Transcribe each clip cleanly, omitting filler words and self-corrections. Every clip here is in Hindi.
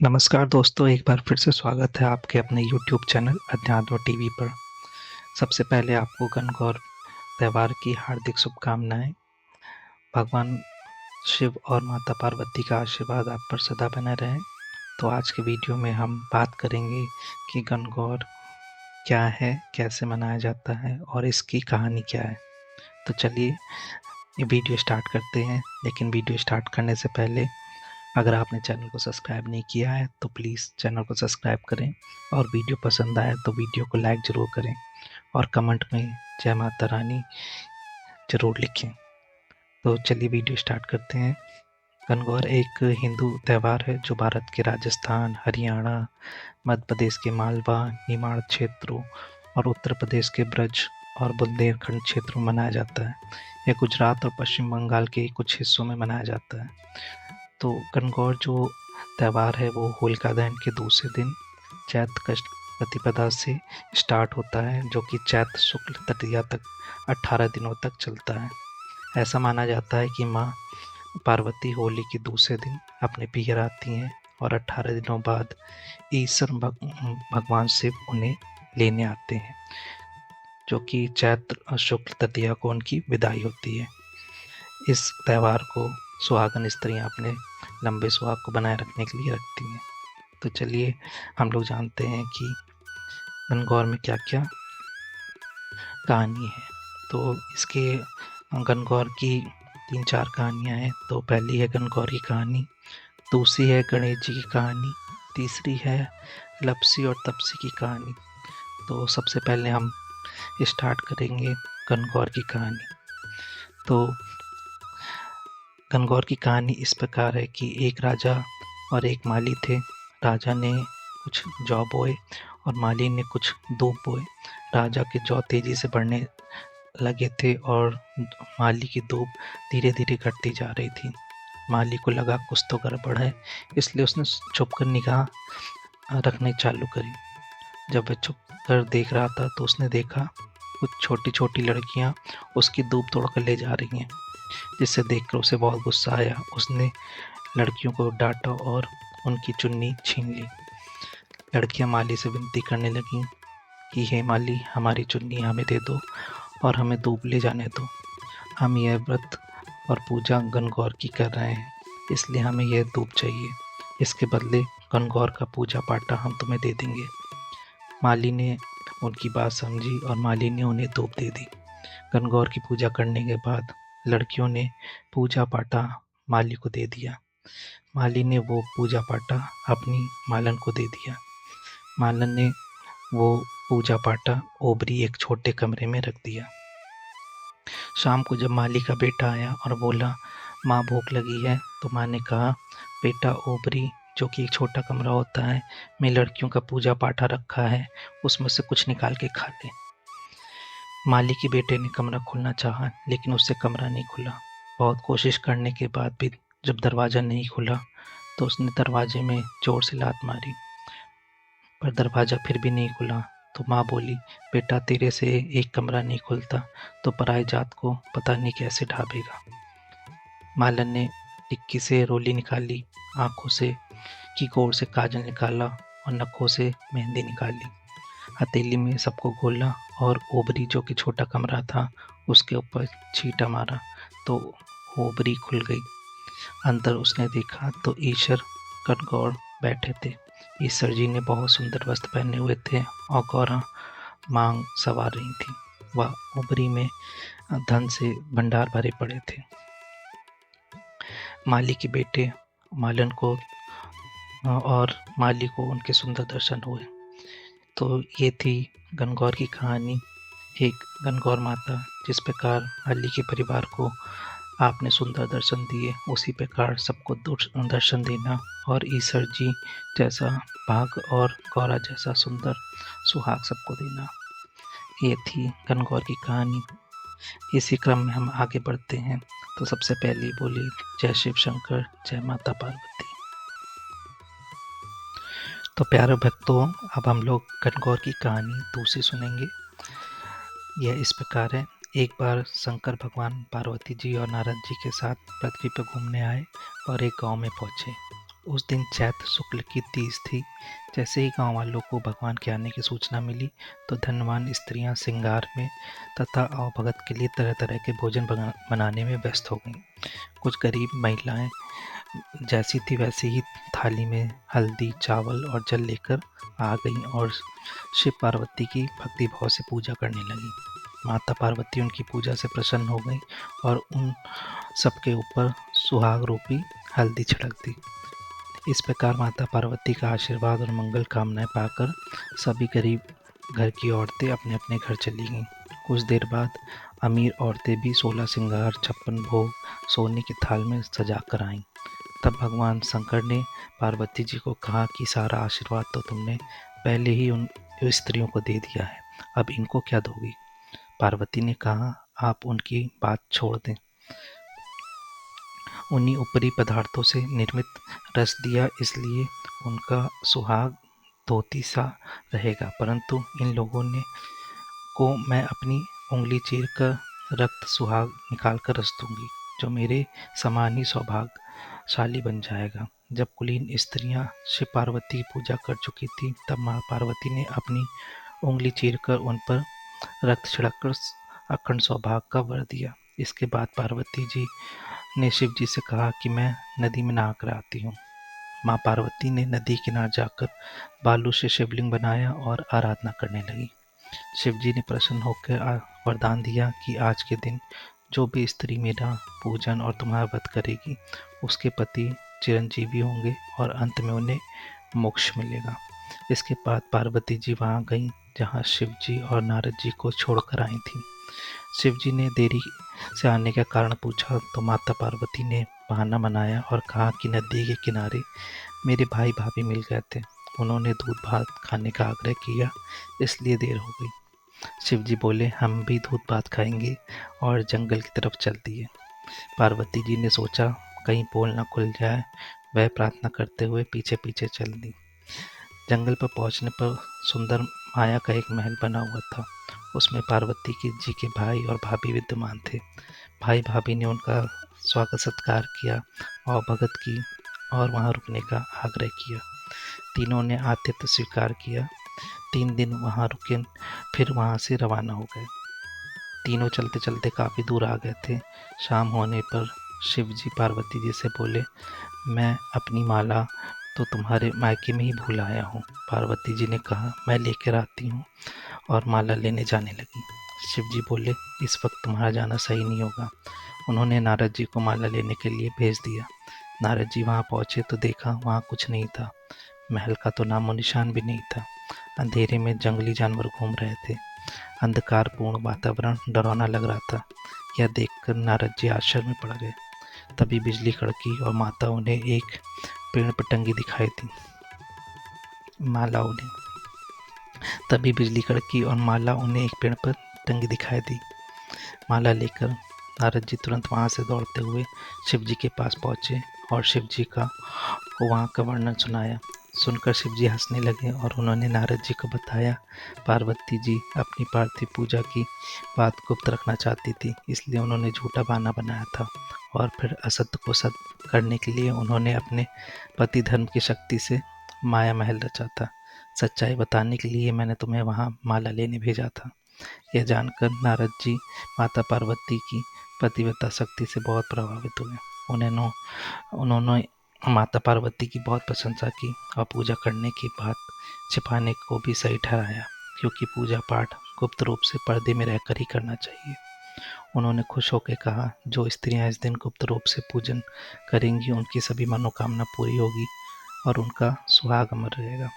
नमस्कार दोस्तों, एक बार फिर से स्वागत है आपके अपने यूट्यूब चैनल अध्यात्म टीवी पर। सबसे पहले आपको गणगौर त्योहार की हार्दिक शुभकामनाएं। भगवान शिव और माता पार्वती का आशीर्वाद आप पर सदा बना रहे। तो आज के वीडियो में हम बात करेंगे कि गणगौर क्या है, कैसे मनाया जाता है और इसकी कहानी क्या है। तो चलिए ये वीडियो स्टार्ट करते हैं। लेकिन वीडियो स्टार्ट करने से पहले अगर आपने चैनल को सब्सक्राइब नहीं किया है तो प्लीज़ चैनल को सब्सक्राइब करें, और वीडियो पसंद आए तो वीडियो को लाइक ज़रूर करें और कमेंट में जय माता रानी ज़रूर लिखें। तो चलिए वीडियो स्टार्ट करते हैं। गणगौर एक हिंदू त्यौहार है जो भारत के राजस्थान, हरियाणा, मध्य प्रदेश के मालवा, निमाड़ क्षेत्रों और उत्तर प्रदेश के ब्रज और बुंदेलखंड क्षेत्रों में मनाया जाता है। यह गुजरात और पश्चिम बंगाल के कुछ हिस्सों में मनाया जाता है। तो गणगौर जो त्यौहार है वो होलिका दहन के दूसरे दिन चैत्र कृष्ण प्रतिपदा से स्टार्ट होता है, जो कि चैत्र शुक्ल तृतीया तक 18 दिनों तक चलता है। ऐसा माना जाता है कि माँ पार्वती होली के दूसरे दिन अपने पियर आती हैं और 18 दिनों बाद ईश्वर भगवान शिव उन्हें लेने आते हैं, जो कि चैत्र शुक्ल तृतीया को उनकी विदाई होती है। इस त्यौहार को सुहागन स्त्रियां अपने लंबे सुहाग को बनाए रखने के लिए रखती हैं। तो चलिए हम लोग जानते हैं कि गणगौर में क्या क्या कहानी है। तो इसके गणगौर की 3-4 कहानियाँ हैं। तो पहली है गणगौर की कहानी, दूसरी है गणेश जी की कहानी, तीसरी है लपसी और तपसी की कहानी। तो सबसे पहले हम स्टार्ट करेंगे गणगौर की कहानी। तो गणगौर की कहानी इस प्रकार है कि एक राजा और एक माली थे। राजा ने कुछ जौ बोए और माली ने कुछ दूब बोए। राजा के जौ तेजी से बढ़ने लगे थे और माली की दूब धीरे धीरे घटती जा रही थी। माली को लगा कुछ तो गड़बड़ है, इसलिए उसने छुपकर निगाह रखनी चालू करी। जब वह छुप कर देख रहा था तो उसने देखा कुछ छोटी छोटी लड़कियां उसकी दूब तोड़कर ले जा रही हैं, जिसे देखकर उसे बहुत गुस्सा आया। उसने लड़कियों को डांटा और उनकी चुन्नी छीन ली। लड़कियां माली से विनती करने लगीं कि हे माली, हमारी चुन्नी हमें दे दो और हमें दूब ले जाने दो। हम यह व्रत और पूजा गणगौर की कर रहे हैं, इसलिए हमें यह दूब चाहिए। इसके बदले गणगौर का पूजा पाटा हम तुम्हें दे देंगे। माली ने उनकी बात समझी और माली ने उन्हें दूब दे दी। गणगौर की पूजा करने के बाद लड़कियों ने पूजा पाटा माली को दे दिया। माली ने वो पूजा पाटा अपनी मालन को दे दिया। मालन ने वो पूजा पाटा ओबरी एक छोटे कमरे में रख दिया। शाम को जब माली का बेटा आया और बोला, माँ भूख लगी है, तो माँ ने कहा, बेटा ओबरी, जो कि एक छोटा कमरा होता है, में लड़कियों का पूजा पाठा रखा है, उसमें से कुछ निकाल के खा ले। माली के बेटे ने कमरा खोलना चाहा, लेकिन उससे कमरा नहीं खुला। बहुत कोशिश करने के बाद भी जब दरवाज़ा नहीं खुला तो उसने दरवाजे में जोर से लात मारी, पर दरवाज़ा फिर भी नहीं खुला। तो माँ बोली, बेटा, तेरे से एक कमरा नहीं खुलता तो पराई जात को पता नहीं कैसे ढाबेगा। मालन ने टिक्की से रोली निकाली, आंखों से की गोर से काजल निकाला और नखों से मेहंदी निकाली। हथेली में सबको घोला और ओबरी, जो कि छोटा कमरा था, उसके ऊपर छींटा मारा तो ओबरी खुल गई। अंदर उसने देखा तो ईश्वर गणगौर बैठे थे। ईश्वर जी ने बहुत सुंदर वस्त्र पहने हुए थे और गौरा मांग सवार रही थी। वह ओबरी में धन से भंडार भरे पड़े थे। माली के बेटे मालन को और माली को उनके सुंदर दर्शन हुए। तो ये थी गणगौर की कहानी। एक गणगौर माता, जिस प्रकार माली के परिवार को आपने सुंदर दर्शन दिए, उसी प्रकार सबको दर्शन देना और ईश्वर जी जैसा भाग और गौरा जैसा सुंदर सुहाग सबको देना। ये थी गणगौर की कहानी। इसी क्रम में हम आगे बढ़ते हैं। तो सबसे पहले बोली, जय शिव शंकर, जय माता पार्वती। तो प्यारे भक्तों, अब हम लोग गणगौर की कहानी दूसरी सुनेंगे। यह इस प्रकार है। एक बार शंकर भगवान पार्वती जी और नारद जी के साथ पृथ्वी पर घूमने आए और एक गांव में पहुंचे। उस दिन चैत्र शुक्ल की तीज थी। जैसे ही गांव वालों को भगवान के आने की सूचना मिली तो धनवान स्त्रियां श्रृंगार में तथा आवभगत के लिए तरह तरह के भोजन बनाने में व्यस्त हो गईं। कुछ गरीब महिलाएं जैसी थी वैसे ही थाली में हल्दी, चावल और जल लेकर आ गईं और शिव पार्वती की भक्ति भाव से पूजा करने लगीं। माता पार्वती उनकी पूजा से प्रसन्न हो गईं और उन सबके ऊपर सुहाग रूपी हल्दी छिड़क दी। इस प्रकार माता पार्वती का आशीर्वाद और मंगल कामनाएं पाकर सभी गरीब घर की औरतें अपने अपने घर चली गईं। कुछ देर बाद अमीर औरतें भी 16 श्रृंगार, 56 भोग सोने की थाल में सजा कर आईं। तब भगवान शंकर ने पार्वती जी को कहा कि सारा आशीर्वाद तो तुमने पहले ही उन स्त्रियों को दे दिया है, अब इनको क्या दोगी? पार्वती ने कहा, आप उनकी बात छोड़ दें। उन्हीं ऊपरी पदार्थों से निर्मित रस दिया, इसलिए उनका सुहाग धोती सा रहेगा, परंतु इन लोगों ने को मैं अपनी उंगली चीर कर रक्त सुहाग निकाल कर रस दूंगी, जो मेरे समान ही सौभाग्यशाली बन जाएगा। जब कुलीन स्त्रियां शिव पार्वती की पूजा कर चुकी थी, तब माँ पार्वती ने अपनी उंगली चीरकर उन पर रक्त छिड़ककर अखंड सौभाग्य का वर दिया। इसके बाद पार्वती जी ने शिव जी से कहा कि मैं नदी में नहा कर आती हूँ। माँ पार्वती ने नदी किनारे जाकर बालू से शिवलिंग बनाया और आराधना करने लगी। शिव जी ने प्रसन्न होकर वरदान दिया कि आज के दिन जो भी स्त्री मेरा पूजन और तुम्हारा व्रत करेगी, उसके पति चिरंजीवी होंगे और अंत में उन्हें मोक्ष मिलेगा। इसके बाद पार्वती जी वहां गईं जहां शिव जी और नारद जी को छोड़कर आई थी। शिव जी ने देरी से आने का कारण पूछा तो माता पार्वती ने बहाना बनाया और कहा कि नदी के किनारे मेरे भाई भाभी मिल गए थे, उन्होंने दूध भात खाने का आग्रह किया, इसलिए देर हो गई। शिव जी बोले, हम भी दूध भात खाएंगे और जंगल की तरफ चल दिए। पार्वती जी ने सोचा कहीं पोल न खुल जाए, वह प्रार्थना करते हुए पीछे पीछे चल दी। जंगल पर पहुंचने पर सुंदर माया का एक महल बना हुआ था। उसमें पार्वती जी के भाई और भाभी विद्यमान थे। भाई भाभी ने उनका स्वागत सत्कार किया और भगत की और वहां रुकने का आग्रह किया। तीनों ने आतिथ्य स्वीकार किया। 3 दिन वहां रुके, फिर वहां से रवाना हो गए। तीनों चलते चलते काफी दूर आ गए थे। शाम होने पर शिव जी पार्वती जी से बोले, मैं अपनी माला तो तुम्हारे मायके में ही भूल आया हूँ। पार्वती जी ने कहा, मैं लेकर आती हूँ, और माला लेने जाने लगी। शिव जी बोले, इस वक्त तुम्हारा जाना सही नहीं होगा। उन्होंने नारद जी को माला लेने के लिए भेज दिया। नारद जी वहां पहुंचे तो देखा वहां कुछ नहीं था। महल का तो नामो निशान भी नहीं था। अंधेरे में जंगली जानवर घूम रहे थे। अंधकारपूर्ण वातावरण डरावना लग रहा था। यह देखकर नारद जी आश्चर्य में पड़ गए। तभी बिजली कड़की और माता उन्हें एक पेड़ पर टंगी दिखाई दी। माला उन्हें तभी बिजली कड़की और माला उन्हें एक पेड़ पर टंगी दिखाई दी। माला लेकर नारद जी तुरंत वहां से दौड़ते हुए शिव जी के पास पहुंचे और शिव जी को वहां का वर्णन सुनाया। सुनकर शिव जी हंसने लगे और उन्होंने नारद जी को बताया, पार्वती जी अपनी पार्थिव पूजा की बात गुप्त रखना चाहती थी, इसलिए उन्होंने झूठा बहाना बनाया था और फिर असत्य को सत्य करने के लिए उन्होंने अपने पति धर्म की शक्ति से माया महल रचा था। सच्चाई बताने के लिए मैंने तुम्हें वहां माला लेने भेजा था। यह जानकर नारद जी माता पार्वती की पतिव्रता शक्ति से बहुत प्रभावित हुए। उन्होंने माता पार्वती की बहुत प्रशंसा की और पूजा करने की बात छिपाने को भी सही ठहराया, क्योंकि पूजा पाठ गुप्त रूप से पर्दे में रहकर ही करना चाहिए। उन्होंने खुश होकर कहा, जो स्त्रियां इस दिन गुप्त रूप से पूजन करेंगी उनकी सभी मनोकामना पूरी होगी और उनका सुहाग अमर रहेगा।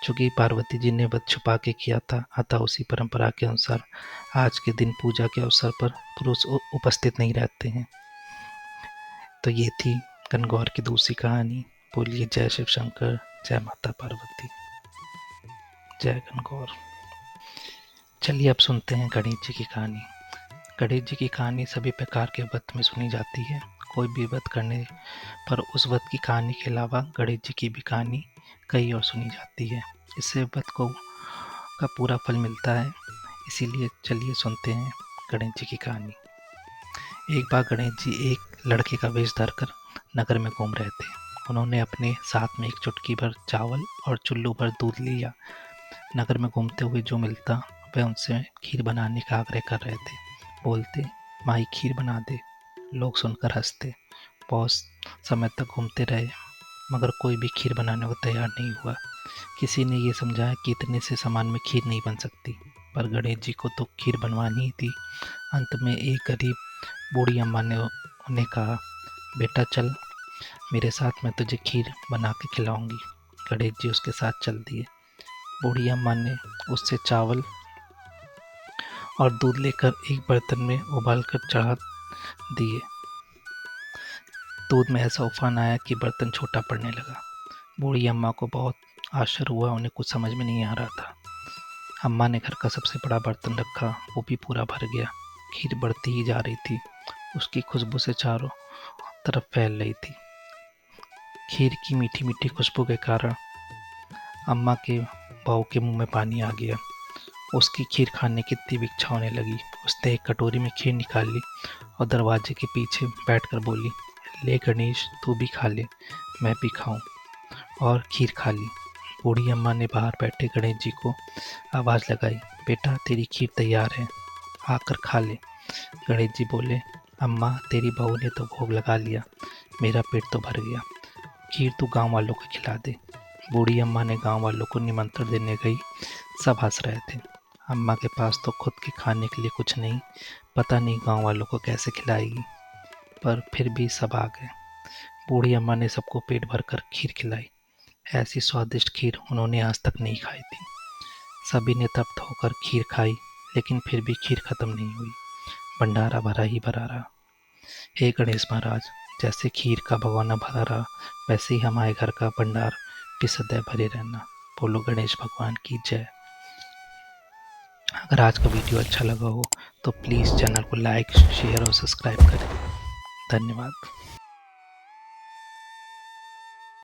चूंकि पार्वती जी ने व्रत छुपा के किया था, अतः उसी परंपरा के अनुसार आज के दिन पूजा के अवसर पर पुरुष उपस्थित नहीं रहते हैं। तो ये थी गणगौर की दूसरी कहानी। बोलिए जय शिव शंकर, जय माता पार्वती, जय गणगौर। चलिए अब सुनते हैं गणेश जी की कहानी। गणेश जी की कहानी सभी प्रकार के व्रत में सुनी जाती है। कोई भी व्रत करने पर उस व्रत की कहानी के अलावा गणेश जी की भी कहानी कई और सुनी जाती है। इससे व्रत को का पूरा फल मिलता है। इसीलिए चलिए सुनते हैं गणेश जी की कहानी। एक बार गणेश जी एक लड़के का वेश धरकर नगर में घूम रहे थे। उन्होंने अपने साथ में एक चुटकी भर चावल और चुल्लू भर दूध लिया। नगर में घूमते हुए जो मिलता वह उनसे खीर बनाने का आग्रह कर रहे थे। बोलते, माई खीर बना दे। लोग सुनकर हंसते। बहुत समय तक घूमते रहे मगर कोई भी खीर बनाने को तैयार नहीं हुआ। किसी ने ये समझाया कि इतने से सामान में खीर नहीं बन सकती, पर गणेश जी को तो खीर बनवानी ही थी। अंत में एक गरीब बूढ़ी अम्मा ने उन्हें कहा, बेटा चल मेरे साथ, मैं तुझे खीर बना के खिलाऊंगी। गणेश जी उसके साथ चल दिए। बूढ़ी अम्मा ने उससे चावल और दूध लेकर एक बर्तन में उबाल कर चढ़ा दिए। दूध में ऐसा उफान आया कि बर्तन छोटा पड़ने लगा। बूढ़ी अम्मा को बहुत आश्चर्य हुआ, उन्हें कुछ समझ में नहीं आ रहा था। अम्मा ने घर का सबसे बड़ा बर्तन रखा, वो भी पूरा भर गया। खीर बढ़ती ही जा रही थी, उसकी खुशबू से चारों तरफ फैल रही थी। खीर की मीठी मीठी खुशबू के कारण अम्मा के बहू के मुंह में पानी आ गया। उसकी खीर खाने की तीव्र इच्छा होने लगी। उसने एक कटोरी में खीर निकाल ली और दरवाजे के पीछे बैठकर बोली, ले गणेश तू भी खा ले, मैं भी खाऊं। और खीर खा ली। बूढ़ी अम्मा ने बाहर बैठे गणेश जी को आवाज़ लगाई, बेटा तेरी खीर तैयार है, आकर खा ले। गणेश जी बोले, अम्मा तेरी बहू ने तो भोग लगा लिया, मेरा पेट तो भर गया, खीर तू गांव वालों को खिला दे। बूढ़ी अम्मा ने गांव वालों को निमंत्रण देने गई। सब हंस रहे थे। अम्मा के पास तो खुद के खाने के लिए कुछ नहीं, पता नहीं गांव वालों को कैसे खिलाएगी, पर फिर भी सब आ गए। बूढ़ी अम्मा ने सबको पेट भरकर खीर खिलाई। ऐसी स्वादिष्ट खीर उन्होंने आज तक नहीं खाई थी। सभी ने तृप्त होकर खीर खाई, लेकिन फिर भी खीर खत्म नहीं हुई। भंडारा भरा ही भरा रहा। हे गणेश महाराज, जैसे खीर का भगोना भरा रहा, वैसे ही हमारे घर का भंडार भी सदैव भरे रहना। बोलो गणेश भगवान की जय। अगर आज का वीडियो अच्छा लगा हो तो प्लीज़ चैनल को लाइक, शेयर और सब्सक्राइब करें। धन्यवाद।